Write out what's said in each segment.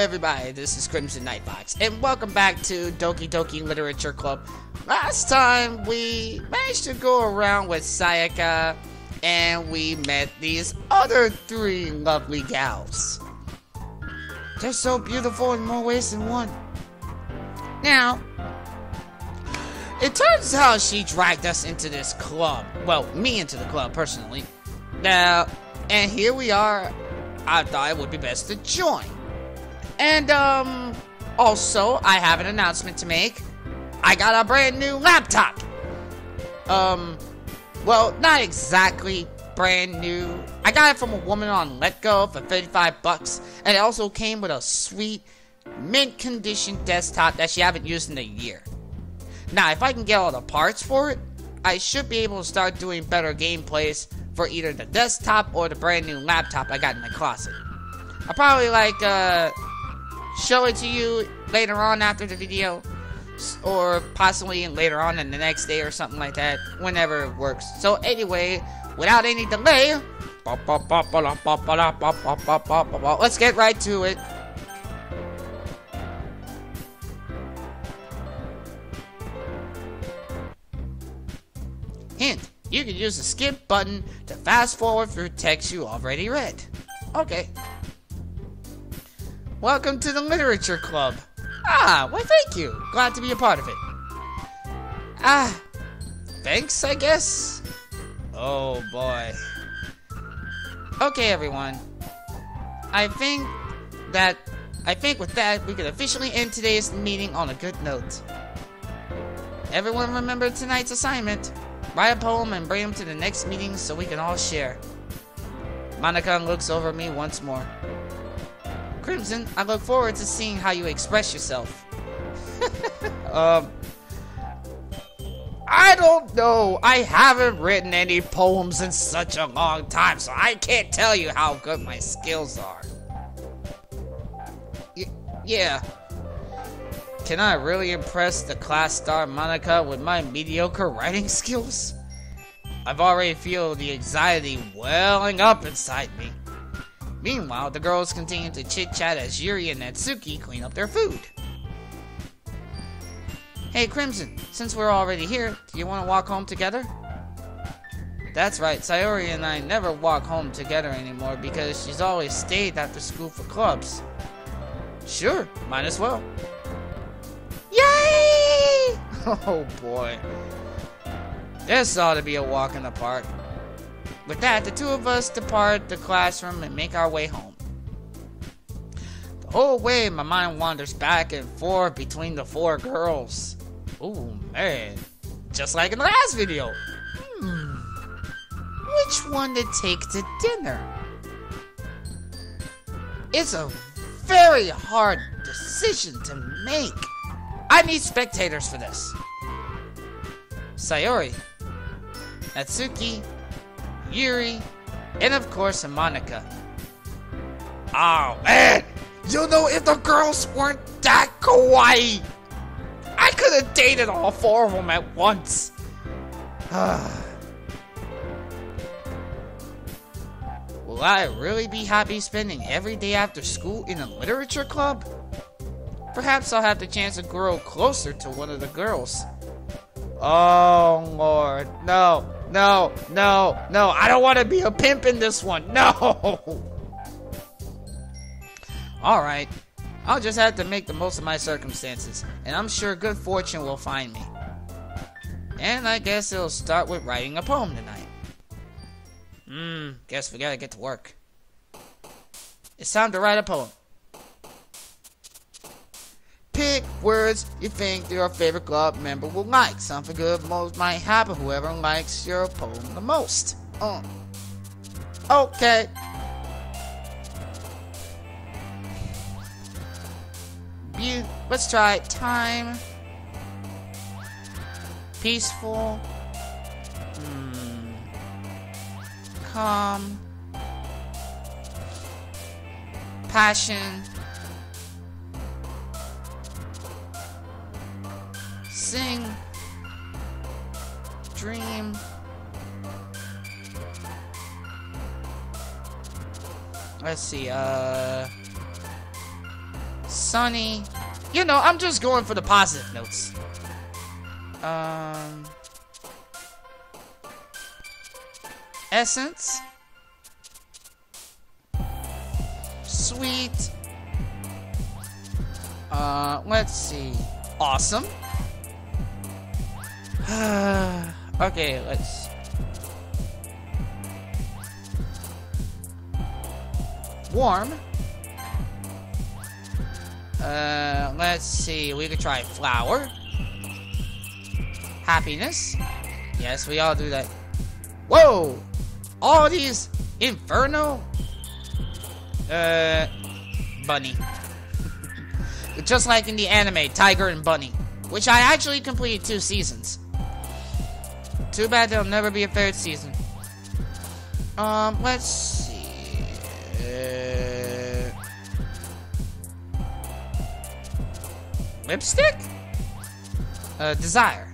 everybody, this is Crimson Nightbox, and welcome back to Doki Doki Literature Club. Last time, we managed to go around with Sayaka, and we met these other three lovely gals. They're so beautiful in more ways than one. Now, it turns out she dragged us into this club. Well, me into the club, personally. Now, and here we are. I thought it would be best to join. And, also, I have an announcement to make. I got a brand new laptop. Well, not exactly brand new. I got it from a woman on Letgo for 35 bucks. And it also came with a sweet, mint condition desktop that she haven't used in a year. Now, if I can get all the parts for it, I should be able to start doing better gameplays for either the desktop or the brand new laptop I got in my closet. I'll probably show it to you later on after the video, or possibly later on in the next day or something like that, whenever it works. So anyway, without any delay, let's get right to it. Hint, you can use the skip button to fast forward through text you already read. Okay. Welcome to the Literature Club. Ah, well, thank you. Glad to be a part of it. Thanks, I guess? Oh, boy. Okay, everyone. I think with that, we can officially end today's meeting on a good note. Everyone remember tonight's assignment. Write a poem and bring them to the next meeting so we can all share. Monica looks over at me once more. Crimson, I look forward to seeing how you express yourself. I don't know. I haven't written any poems in such a long time, so I can't tell you how good my skills are. Yeah. Can I really impress the class star Monica with my mediocre writing skills? I've already feel the anxiety welling up inside me. Meanwhile, the girls continue to chit-chat as Yuri and Natsuki clean up their food. Hey Crimson, since we're already here, do you want to walk home together? That's right, Sayori and I never walk home together anymore because she's always stayed after school for clubs. Sure, might as well. Yay! Oh boy. This ought to be a walk in the park. With that, the two of us depart the classroom and make our way home. The whole way, my mind wanders back and forth between the four girls. Ooh, man. Just like in the last video. Which one to take to dinner? It's a very hard decision to make. I need spectators for this. Sayori, Natsuki, Yuri, and of course Monica. Oh man, you know, if the girls weren't that kawaii, I could have dated all four of them at once. Will I really be happy spending every day after school in a literature club? Perhaps I'll have the chance to grow closer to one of the girls. Oh Lord, no. No, I don't want to be a pimp in this one, no! Alright, I'll just have to make the most of my circumstances, and I'm sure good fortune will find me. And I guess it'll start with writing a poem tonight. Guess we gotta get to work. It's time to write a poem. Pick words you think your favorite club member will like. Something good most might happen. Whoever likes your poem the most. Okay. Let's try it. Time. Peaceful. Calm. Passion. Sing, dream, let's see, Sunny. You know, I'm just going for the positive notes. Essence. Sweet. Let's see. Awesome. Okay, let's... Warm. Let's see. We could try flower. Happiness. Yes, we all do that. Whoa! All these Inferno? Bunny. Just like in the anime, Tiger and Bunny. Which I actually completed 2 seasons. Too bad there'll never be a 3rd season. Let's see. Lipstick? Desire.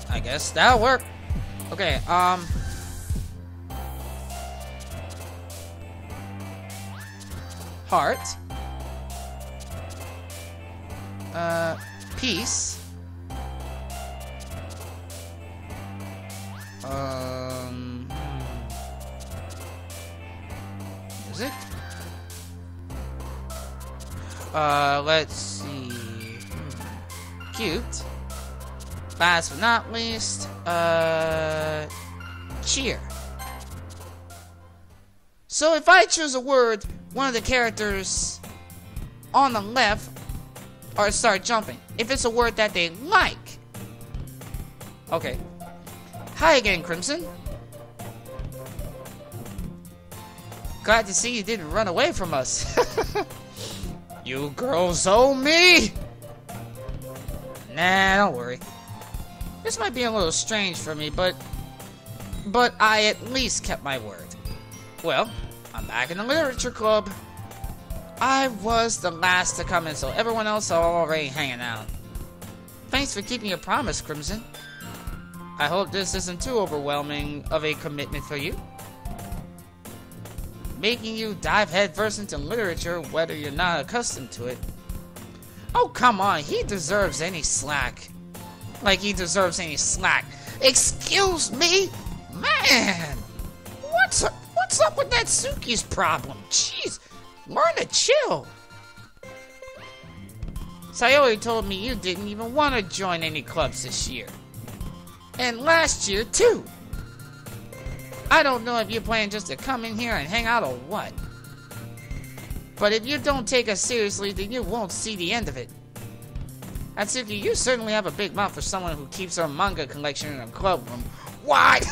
I guess that'll work. Okay, heart. Peace. Music. Let's see. Cute. Last but not least, cheer. So if I choose a word, one of the characters on the left or start jumping. If it's a word that they like. Okay. Hi again, Crimson. Glad to see you didn't run away from us. You girls owe me! Nah, don't worry. This might be a little strange for me, but I at least kept my word. Well, I'm back in the literature club. I was the last to come in, so everyone else are already hanging out. Thanks for keeping your promise, Crimson. I hope this isn't too overwhelming of a commitment for you. Making you dive headfirst into literature, whether you're not accustomed to it. Oh, come on, he deserves any slack. Like he deserves any slack. Excuse me? Man! What's up with that Suki's problem? Jeez, learn to chill. Sayori told me you didn't even want to join any clubs this year. And last year, too. I don't know if you plan just to come in here and hang out or what. But if you don't take us seriously, then you won't see the end of it. Atsuki, you certainly have a big mouth for someone who keeps her manga collection in a club room. What?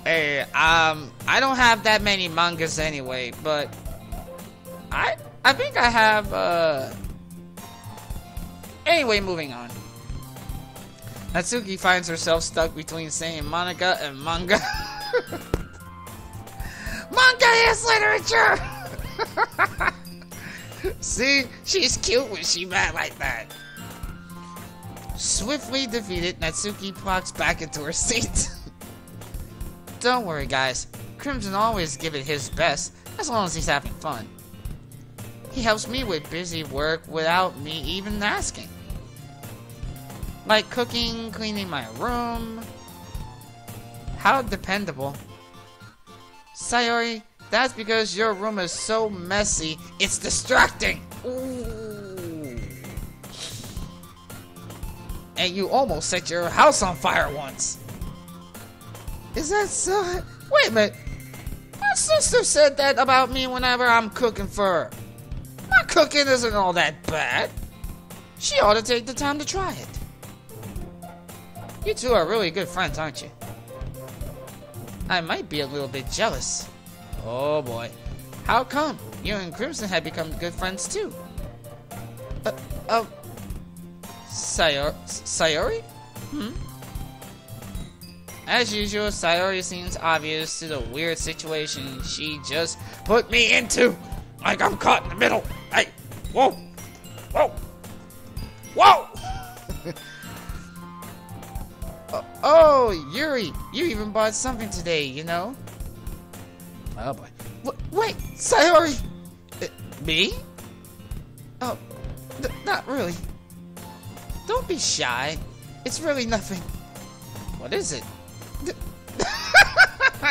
Hey, I don't have that many mangas anyway, but I think I have, Anyway, moving on. Natsuki finds herself stuck between saying Monica and manga. Manga is literature! See? She's cute when she's mad like that. Swiftly defeated, Natsuki plucks back into her seat. Don't worry, guys. Crimson always gives it his best, as long as he's having fun. He helps me with busy work without me even asking. Like cooking, cleaning my room. How dependable. Sayori, that's because your room is so messy, it's distracting. Ooh. And you almost set your house on fire once. Is that so? Wait a minute. My sister said that about me whenever I'm cooking for her. My cooking isn't all that bad. She ought to take the time to try it. You two are really good friends, aren't you? I might be a little bit jealous. Oh boy. How come? You and Crimson have become good friends too. Sayori? Hmm? As usual, Sayori seems obvious to the weird situation she just put me into. Like I'm caught in the middle. Hey, whoa, whoa, whoa! Oh, Yuri, you even bought something today, you know? Oh boy. Wait, Sayori! Me? Oh, not really. Don't be shy. It's really nothing. What is it?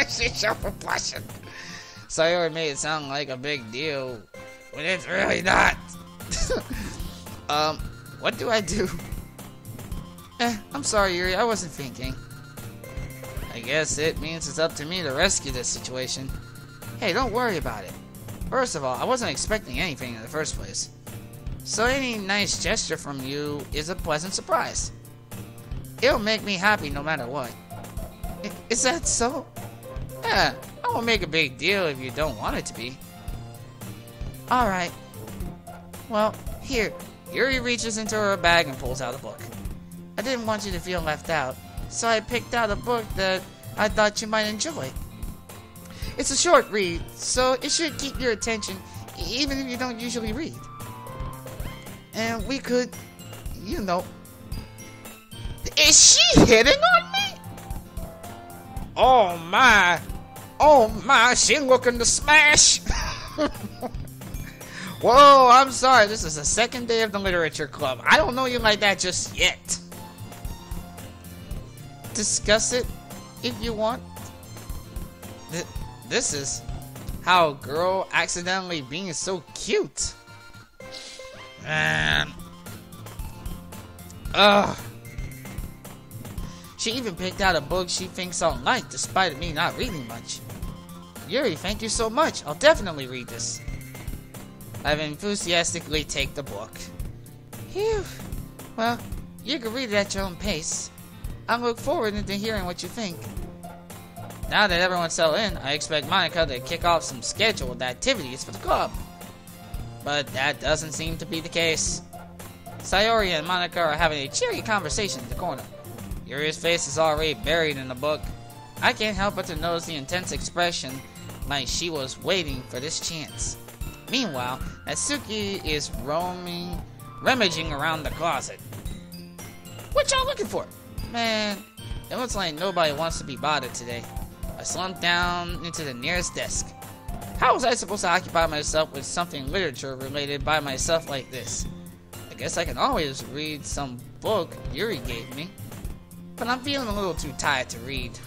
She's so blushing. Sayori made it sound like a big deal, when it's really not. What do I do? I'm sorry, Yuri, I wasn't thinking. I guess it means it's up to me to rescue this situation. Hey, don't worry about it. First of all, I wasn't expecting anything in the first place. So any nice gesture from you is a pleasant surprise. It'll make me happy no matter what. Is that so? Yeah, I won't make a big deal if you don't want it to be. Alright. Well, here. Yuri reaches into her bag and pulls out a book. I didn't want you to feel left out, so I picked out a book that I thought you might enjoy. It's a short read, so it should keep your attention even if you don't usually read. And we could, you know... Is she hitting on me? Oh my, she looking to smash. Whoa, I'm sorry, this is the second day of the literature club. I don't know you like that just yet. Discuss it if you want. This is how a girl accidentally being so cute. Man. Ugh. She even picked out a book she thinks I'll like, despite me not reading much. Yuri, thank you so much. I'll definitely read this. I enthusiastically take the book. Phew. Well, you can read it at your own pace. I look forward to hearing what you think. Now that everyone's settled in, I expect Monica to kick off some scheduled activities for the club. But that doesn't seem to be the case. Sayori and Monica are having a cheery conversation in the corner. Yuri's face is already buried in the book. I can't help but to notice the intense expression, like she was waiting for this chance. Meanwhile, Natsuki is rummaging around the closet. What y'all looking for? Man, it looks like nobody wants to be bothered today. I slumped down into the nearest desk. How was I supposed to occupy myself with something literature related by myself like this? I guess I can always read some book Yuri gave me. But I'm feeling a little too tired to read.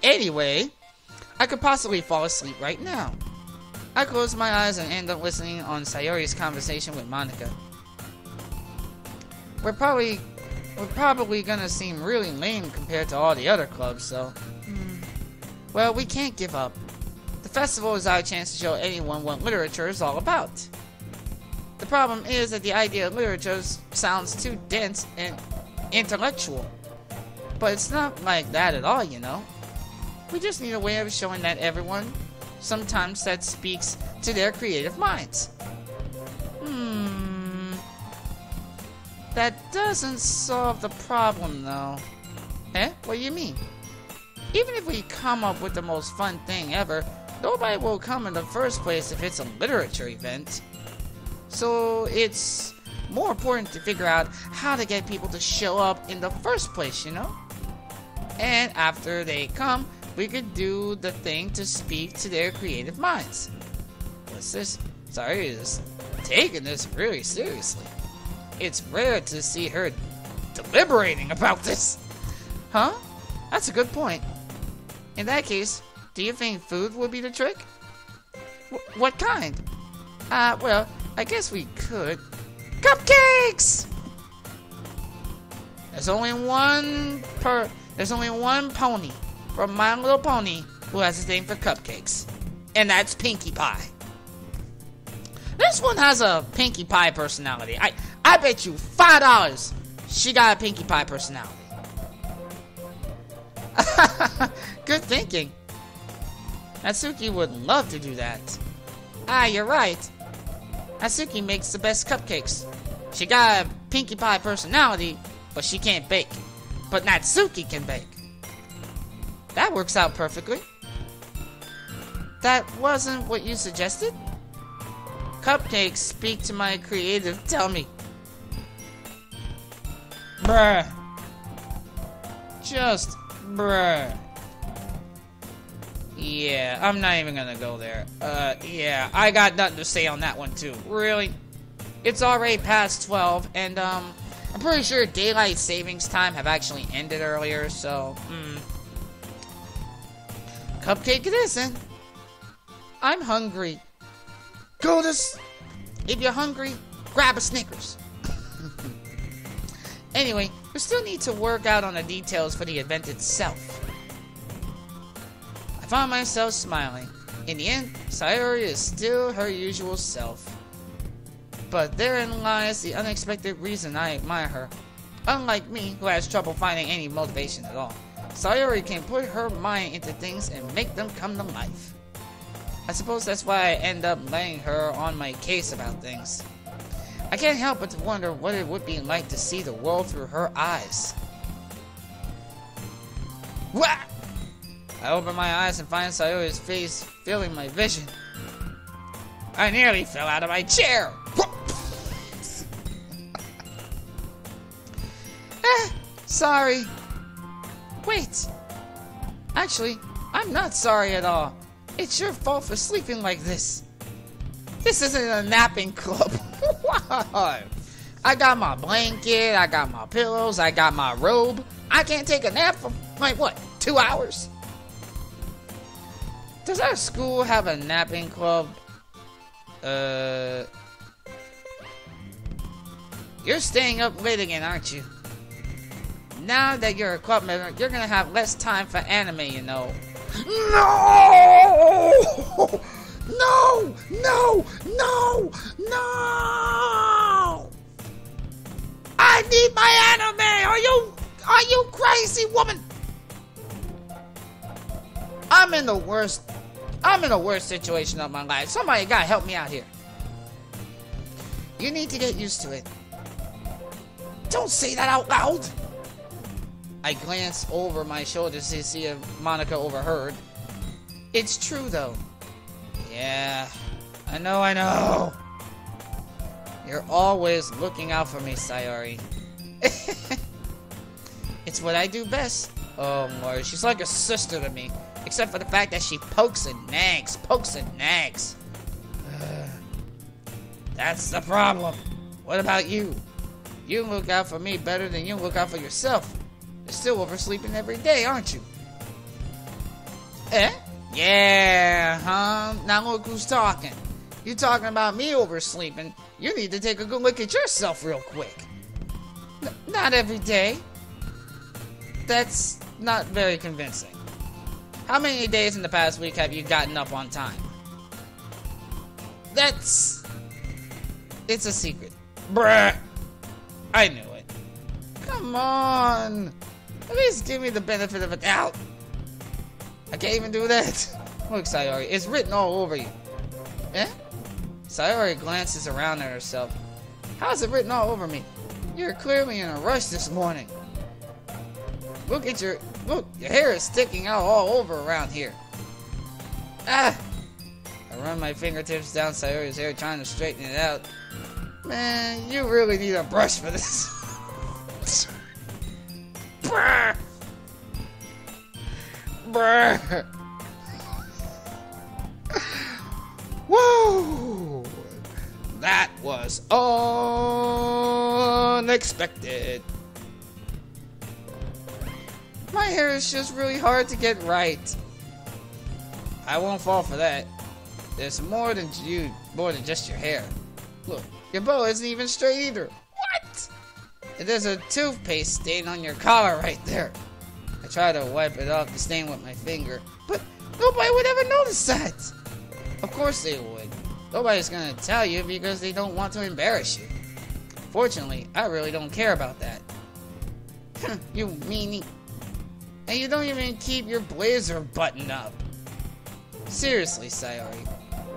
Anyway, I could possibly fall asleep right now. I close my eyes and end up listening on Sayori's conversation with Monica. We're probably gonna seem really lame compared to all the other clubs, so... Well, we can't give up. The festival is our chance to show anyone what literature is all about. The problem is that the idea of literature sounds too dense and intellectual. But it's not like that at all, you know. We just need a way of showing that everyone, sometimes that speaks to their creative minds. That doesn't solve the problem, though. Eh? What do you mean? Even if we come up with the most fun thing ever, nobody will come in the first place if it's a literature event. So it's more important to figure out how to get people to show up in the first place, you know? And after they come, we could do the thing to speak to their creative minds. What's this? Sorry, is taking this really seriously. It's rare to see her deliberating about this. Huh? That's a good point. In that case, do you think food would be the trick? What kind? Well, I guess we could. Cupcakes! There's only one pony from My Little Pony who has a thing for cupcakes. And that's Pinkie Pie. This one has a Pinkie Pie personality. I bet you $5 she got a Pinkie Pie personality. Good thinking. Natsuki would love to do that. You're right. Natsuki makes the best cupcakes. She got a Pinkie Pie personality, but she can't bake. But Natsuki can bake. That works out perfectly. That wasn't what you suggested? Cupcakes speak to my creative tummy. Bruh. Just bruh. Yeah, I'm not even gonna go there. Yeah, I got nothing to say on that one too. Really? It's already past 12, and I'm pretty sure daylight savings time have actually ended earlier, so, Cupcake it isn't. I'm hungry. Goldus, if you're hungry, grab a Snickers. Anyway, we still need to work out on the details for the event itself. I found myself smiling. In the end, Sayori is still her usual self. But therein lies the unexpected reason I admire her. Unlike me, who has trouble finding any motivation at all, Sayori can put her mind into things and make them come to life. I suppose that's why I end up laying her on my case about things. I can't help but to wonder what it would be like to see the world through her eyes. Wah! I open my eyes and find Sayori's face filling my vision. I nearly fell out of my chair. Sorry. Wait. Actually, I'm not sorry at all. It's your fault for sleeping like this. This isn't a napping club. I got my blanket, I got my pillows, I got my robe. I can't take a nap for, like, what, 2 hours? Does our school have a napping club? You're staying up late again, aren't you? Now that you're a club member, you're gonna have less time for anime, you know. No! No! No! No! No! I need my anime! Are you crazy, woman? I'm in the worst situation of my life. Somebody gotta help me out here. You need to get used to it. Don't say that out loud. I glance over my shoulder to see if Monica overheard. It's true, though. Yeah, I know. You're always looking out for me, Sayori. It's what I do best. Oh, Lord, she's like a sister to me. Except for the fact that she pokes and nags. That's the problem. What about you? You look out for me better than you look out for yourself. You're still oversleeping every day, aren't you? Eh? Yeah, huh? Now look who's talking. You talking about me oversleeping. You need to take a good look at yourself real quick. Not every day. That's not very convincing. How many days in the past week have you gotten up on time? It's a secret. Bruh. I knew it. Come on. At least give me the benefit of a doubt. I can't even do that. Look, Sayori, it's written all over you. Eh? Sayori glances around at herself. How's it written all over me? You're clearly in a rush this morning. Look, your hair is sticking out all over around here. Ah! I run my fingertips down Sayori's hair trying to straighten it out. Man, you really need a brush for this. Brr! Brr! Whoa! That was unexpected. My hair is just really hard to get right. I won't fall for that. There's more than just your hair. Look, your bow isn't even straight either. What? And there's a toothpaste stain on your collar right there. I try to wipe it off the stain with my finger, but nobody would ever notice that. Of course they would. Nobody's gonna tell you because they don't want to embarrass you. Fortunately, I really don't care about that. You meanie. And you don't even keep your blazer buttoned up. Seriously, Sayori,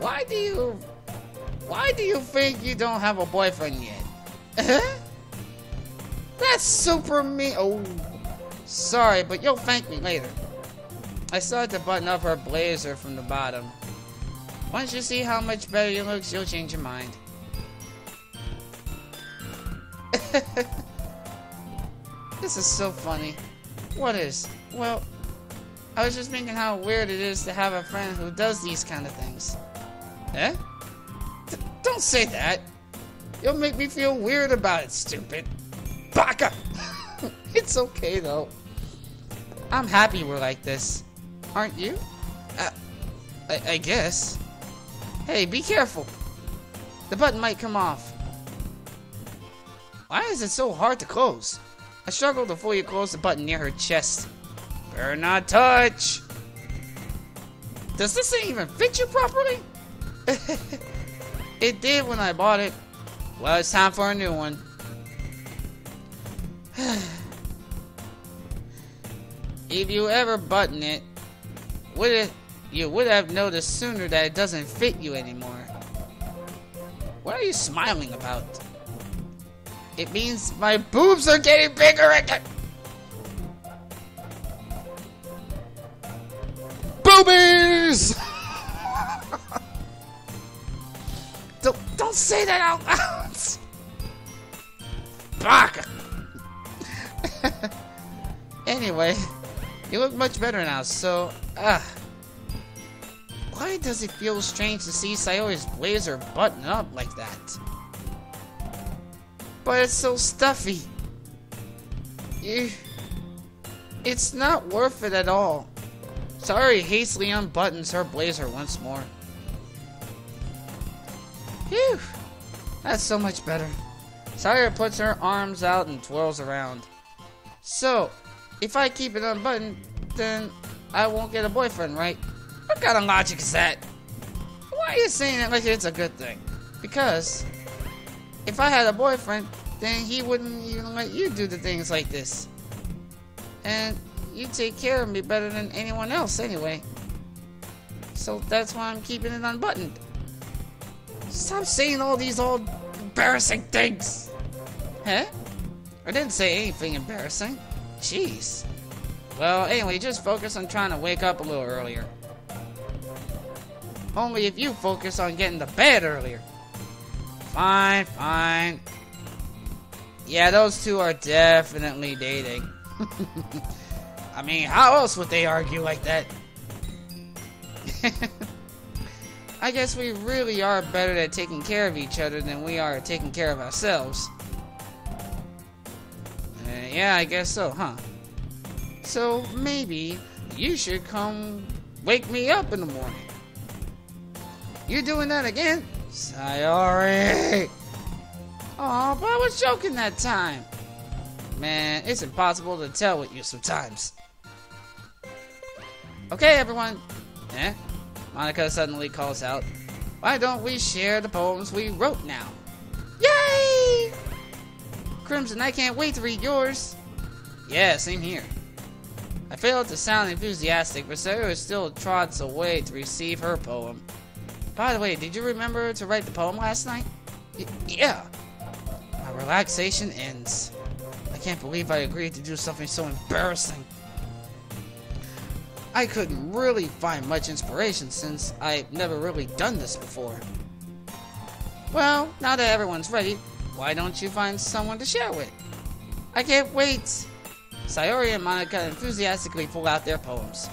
why do you think you don't have a boyfriend yet? That's super mean. Oh, sorry, but you'll thank me later. I started to button up her blazer from the bottom. Once you see how much better you look, you'll change your mind. This is so funny. What is? Well, I was just thinking how weird it is to have a friend who does these kind of things. Eh? Don't say that. You'll make me feel weird about it, stupid. Baka! It's okay, though. I'm happy we're like this. Aren't you? I guess. Hey, be careful. The button might come off. Why is it so hard to close? I struggled to fully close the button near her chest. Better not touch. Does this thing even fit you properly? It did when I bought it. Well, it's time for a new one. If you ever button it, you would have noticed sooner that it doesn't fit you anymore. What are you smiling about? It means my boobs are getting bigger again. Boobies! Don't say that out loud. Baka. Anyway, you look much better now, so, why does it feel strange to see Sayori's blazer button up like that? But it's so stuffy. It's not worth it at all. Sayori hastily unbuttons her blazer once more. Phew, that's so much better. Sayori puts her arms out and twirls around. So, if I keep it unbuttoned, then I won't get a boyfriend, right? What kind of logic is that? Why are you saying it like it's a good thing? Because if I had a boyfriend, then he wouldn't even let you do the things like this. And you take care of me better than anyone else anyway. So that's why I'm keeping it unbuttoned. Stop saying all these old embarrassing things. Huh? I didn't say anything embarrassing. Jeez. Well, anyway, just focus on trying to wake up a little earlier. Only if you focus on getting to bed earlier. Fine, fine. Yeah, those two are definitely dating. I mean, how else would they argue like that? I guess we really are better at taking care of each other than we are at taking care of ourselves. Yeah, I guess so, huh? So maybe you should come wake me up in the morning. You doing that again? Sayori! Aw, but I was joking that time. Man, it's impossible to tell with you sometimes. Okay, everyone. Eh? Monica suddenly calls out, why don't we share the poems we wrote now? Yay! Crimson, I can't wait to read yours. Yeah, same here. I failed to sound enthusiastic, but Sayori still trots away to receive her poem. By the way, did you remember to write the poem last night? Yeah. My relaxation ends. I can't believe I agreed to do something so embarrassing. I couldn't really find much inspiration since I've never really done this before. Well, now that everyone's ready, why don't you find someone to share with? I can't wait! Sayori and Monica enthusiastically pull out their poems.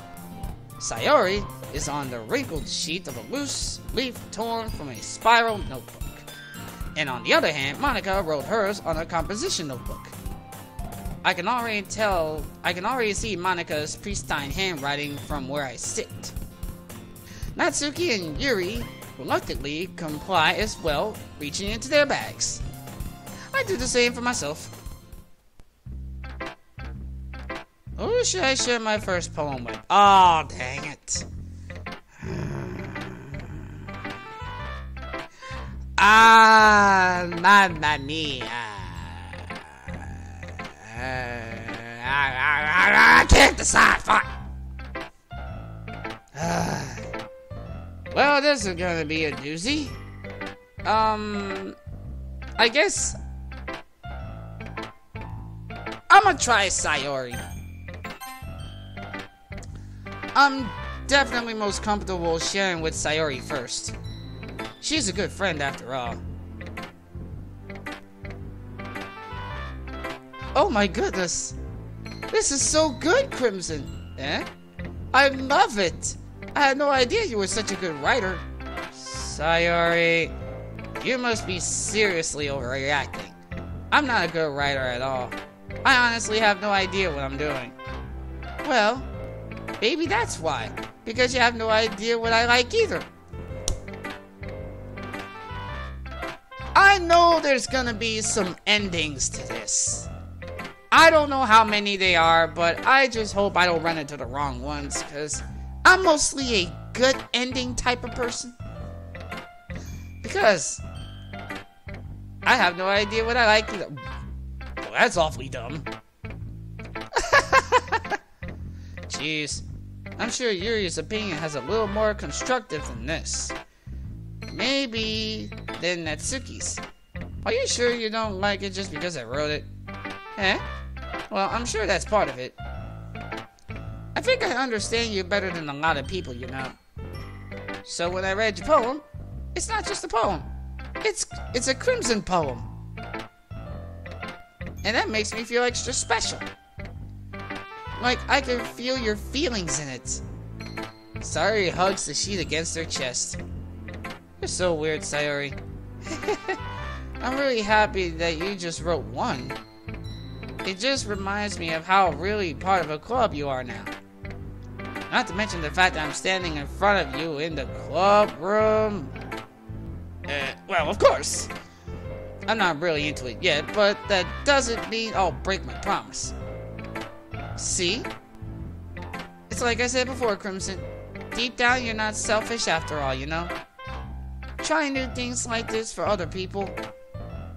Sayori is on the wrinkled sheet of a loose leaf torn from a spiral notebook. And on the other hand, Monica wrote hers on a composition notebook. I can already see Monica's pristine handwriting from where I sit. Natsuki and Yuri reluctantly comply as well, reaching into their bags. I do the same for myself. Who should I share my first poem with? Oh, dang it. Mamma mia. I can't decide. Fuck. Well, this is gonna be a doozy. I guess I'm gonna try Sayori. I'm definitely most comfortable sharing with Sayori first. She's a good friend after all. Oh my goodness. This is so good, Crimson. Eh? I love it. I had no idea you were such a good writer. Sayori, you must be seriously overreacting. I'm not a good writer at all. I honestly have no idea what I'm doing. Well, maybe that's why. Because you have no idea what I like either. I know there's gonna be some endings to this. I don't know how many they are, but I just hope I don't run into the wrong ones, because I'm mostly a good ending type of person. Because I have no idea what I like either. Well, that's awfully dumb. Jeez. I'm sure Yuri's opinion has a little more constructive than this. Maybe than Natsuki's. Are you sure you don't like it just because I wrote it? Eh? Well, I'm sure that's part of it. I think I understand you better than a lot of people, you know. So when I read your poem, it's not just a poem. It's a Crimson poem. And that makes me feel extra special. Like I can feel your feelings in it. Sayori hugs the sheet against her chest. You're so weird, Sayori. I'm really happy that you just wrote one. It just reminds me of how really part of a club you are now. Not to mention the fact that I'm standing in front of you in the club room. Well, of course. I'm not really into it yet, but that doesn't mean I'll break my promise. See? It's like I said before, Crimson. Deep down, you're not selfish after all, you know? Trying new things like this for other people.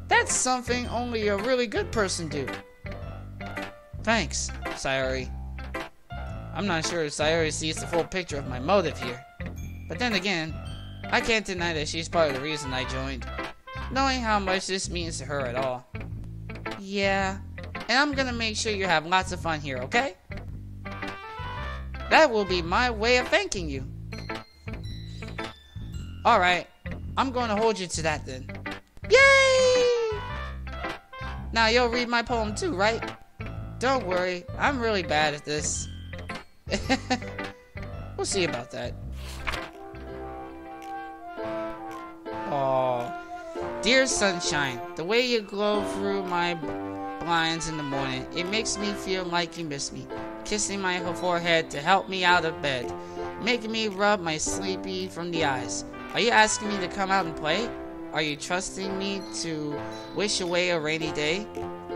That's something only a really good person do. Thanks, Sayori. I'm not sure if Sayori sees the full picture of my motive here. But then again, I can't deny that she's part of the reason I joined. Knowing how much this means to her at all. Yeah, and I'm gonna make sure you have lots of fun here, okay? That will be my way of thanking you. Alright, I'm going to hold you to that then. Yay! Now you'll read my poem too, right? Don't worry, I'm really bad at this. We'll see about that. Aww. Dear sunshine, the way you glow through my blinds in the morning, it makes me feel like you miss me. Kissing my forehead to help me out of bed. Making me rub my sleepy from the eyes. Are you asking me to come out and play? Are you trusting me to wish away a rainy day?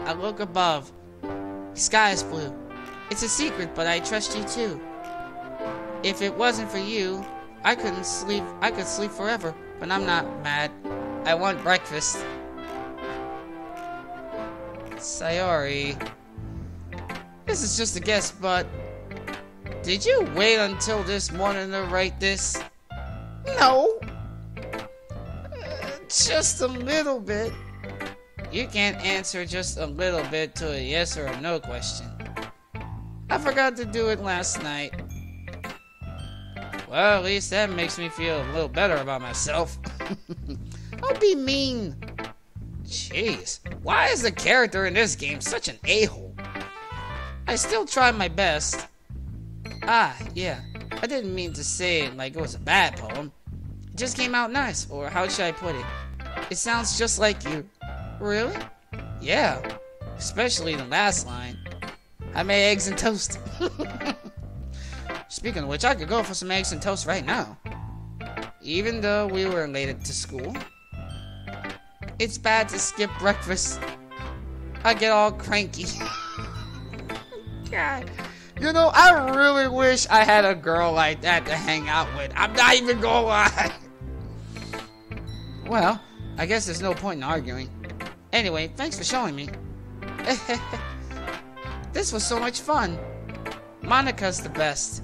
I look above. The sky is blue. It's a secret, but I trust you too. If it wasn't for you, I couldn't sleep. I could sleep forever, but I'm not mad. I want breakfast. Sayori. This is just a guess, but did you wait until this morning to write this? No. Just a little bit. You can't answer just a little bit to a yes or a no question. I forgot to do it last night. Well, at least that makes me feel a little better about myself. Don't be mean. Jeez, why is the character in this game such an a-hole? I still tried my best. Ah, yeah. I didn't mean to say it like it was a bad poem. It just came out nice, or how should I put it? It sounds just like you. Really? Yeah. Especially the last line. I made eggs and toast. Speaking of which, I could go for some eggs and toast right now. Even though we were late to school. It's bad to skip breakfast. I get all cranky. God. You know, I really wish I had a girl like that to hang out with. I'm not even gonna lie. Well, I guess there's no point in arguing. Anyway, thanks for showing me. This was so much fun. Monica's the best.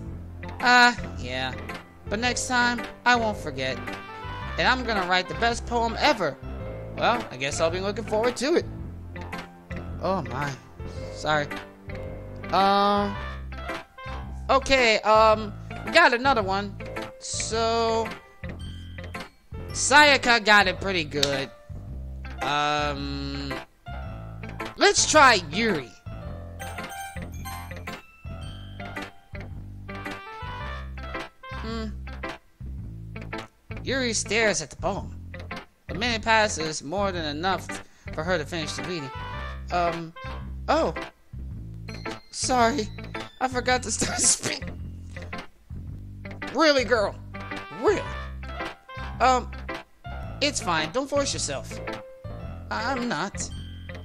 Yeah. But next time, I won't forget. And I'm gonna write the best poem ever. Well, I guess I'll be looking forward to it. Oh my. Sorry. Okay, we got another one. So Sayaka got it pretty good. Let's try Yuri. Yuri stares at the poem. A minute passes, more than enough for her to finish the reading. Oh. Sorry. I forgot to start speaking. Really, girl? Really? It's fine. Don't force yourself. I'm not.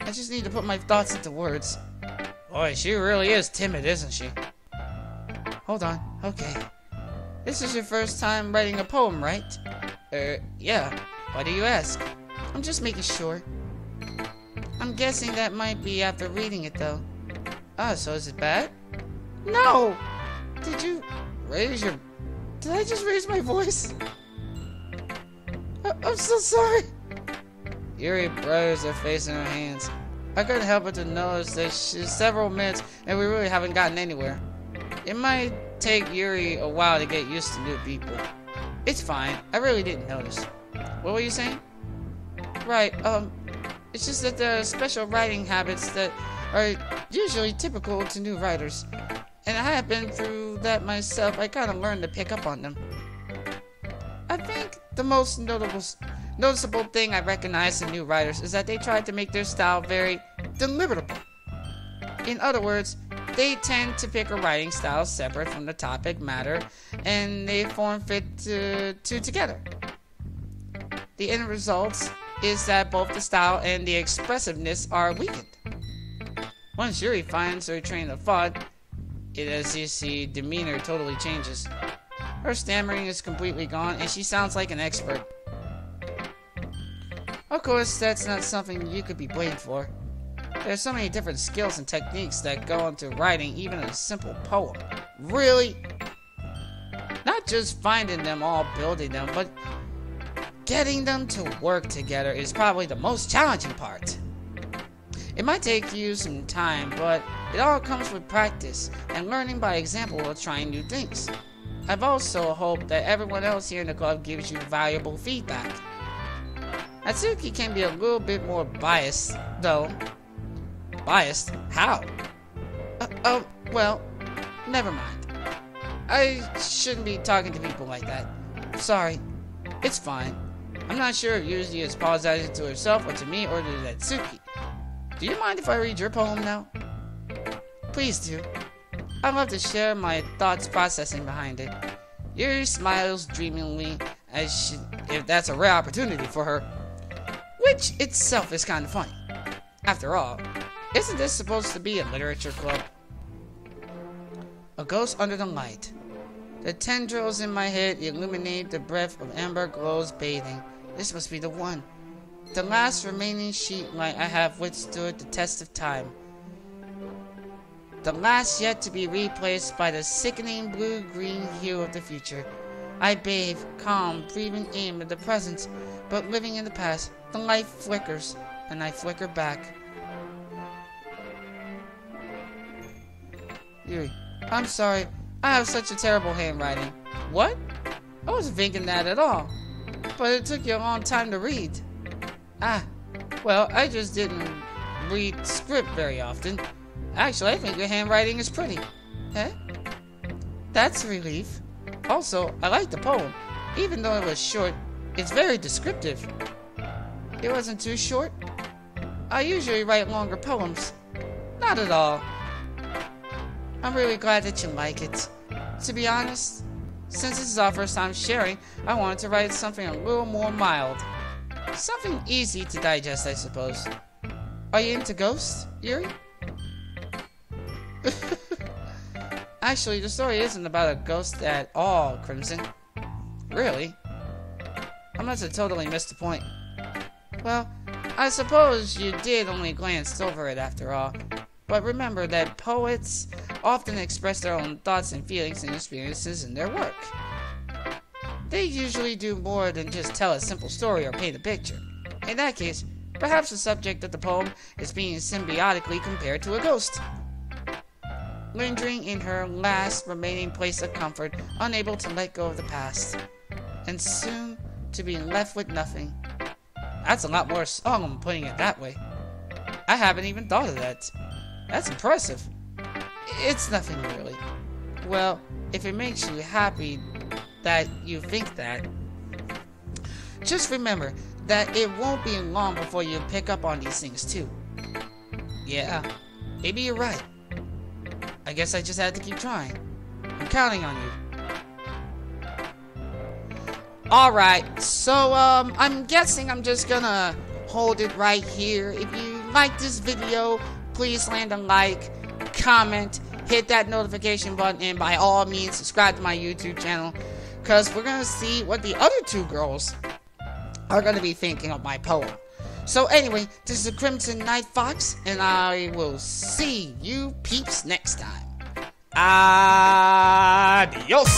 I just need to put my thoughts into words. Boy, she really is timid, isn't she? Hold on. Okay. This is your first time writing a poem, right? Yeah. Why do you ask? I'm just making sure. I'm guessing that might be after reading it, though. Ah, so is it bad? No! Did you raise your... Did I just raise my voice? I'm so sorry. Yuri buries her face in her hands. I couldn't help but to notice that she's several minutes and we really haven't gotten anywhere. It might take Yuri a while to get used to new people. It's fine. I really didn't notice. What were you saying? Right, it's just that there are special writing habits that are usually typical to new writers. And I have been through that myself. I kind of learned to pick up on them. I think the most noticeable thing I recognize in new writers is that they try to make their style very delimitable. In other words, they tend to pick a writing style separate from the topic matter, and they form fit two together. The end result is that both the style and the expressiveness are weakened. Once Yuri finds her train of thought, it as you see demeanor totally changes. Her stammering is completely gone, and she sounds like an expert. Of course, that's not something you could be blamed for. There are so many different skills and techniques that go into writing even a simple poem. Really? Not just finding them all, building them, but getting them to work together is probably the most challenging part. It might take you some time, but it all comes with practice and learning by example of trying new things. I've also hoped that everyone else here in the club gives you valuable feedback. Atsuki can be a little bit more biased, though. Biased? How? Well, never mind. I shouldn't be talking to people like that. Sorry. It's fine. I'm not sure if Yuzi is apologizing to herself or to me or to Atsuki. Do you mind if I read your poem now? Please do. I'd love to share my thoughts processing behind it. Yuri smiles dreamingly as if that's a rare opportunity for her, which itself is kind of funny. After all, isn't this supposed to be a literature club? A ghost under the light. The tendrils in my head illuminate the breath of amber glows bathing. This must be the one. The last remaining sheet light I have withstood the test of time. The last yet to be replaced by the sickening blue-green hue of the future. I bathe, calm, breathing in the present, but living in the past. The light flickers, and I flicker back. Yuri, I'm sorry. I have such a terrible handwriting. What? I wasn't thinking that at all. But it took you a long time to read. Ah, well, I just didn't read script very often. Actually, I think your handwriting is pretty. Eh? That's a relief. Also, I like the poem. Even though it was short, it's very descriptive. It wasn't too short? I usually write longer poems. Not at all. I'm really glad that you like it. To be honest, since this is our first time sharing, I wanted to write something a little more mild. Something easy to digest, I suppose. Are you into ghosts, Yuri? Actually, the story isn't about a ghost at all, Crimson. Really? I must have totally missed the point. Well, I suppose you did only glance over it after all. But remember that poets often express their own thoughts and feelings and experiences in their work. They usually do more than just tell a simple story or paint a picture. In that case, perhaps the subject of the poem is being symbiotically compared to a ghost. Lingering in her last remaining place of comfort, unable to let go of the past, and soon to be left with nothing. That's a lot more solemn putting it that way. I haven't even thought of that. That's impressive. It's nothing really. Well, if it makes you happy that you think that. just remember that it won't be long before you pick up on these things too. Yeah, maybe you're right. I guess I just had to keep trying. I'm counting on you. Alright, so I'm guessing I'm just gonna hold it right here. If you like this video, please land a like, comment, hit that notification button, and by all means subscribe to my YouTube channel, because we're gonna see what the other two girls are gonna be thinking of my poem. So anyway, this is the Crimson Night Fox, and I will see you peeps next time. Adios!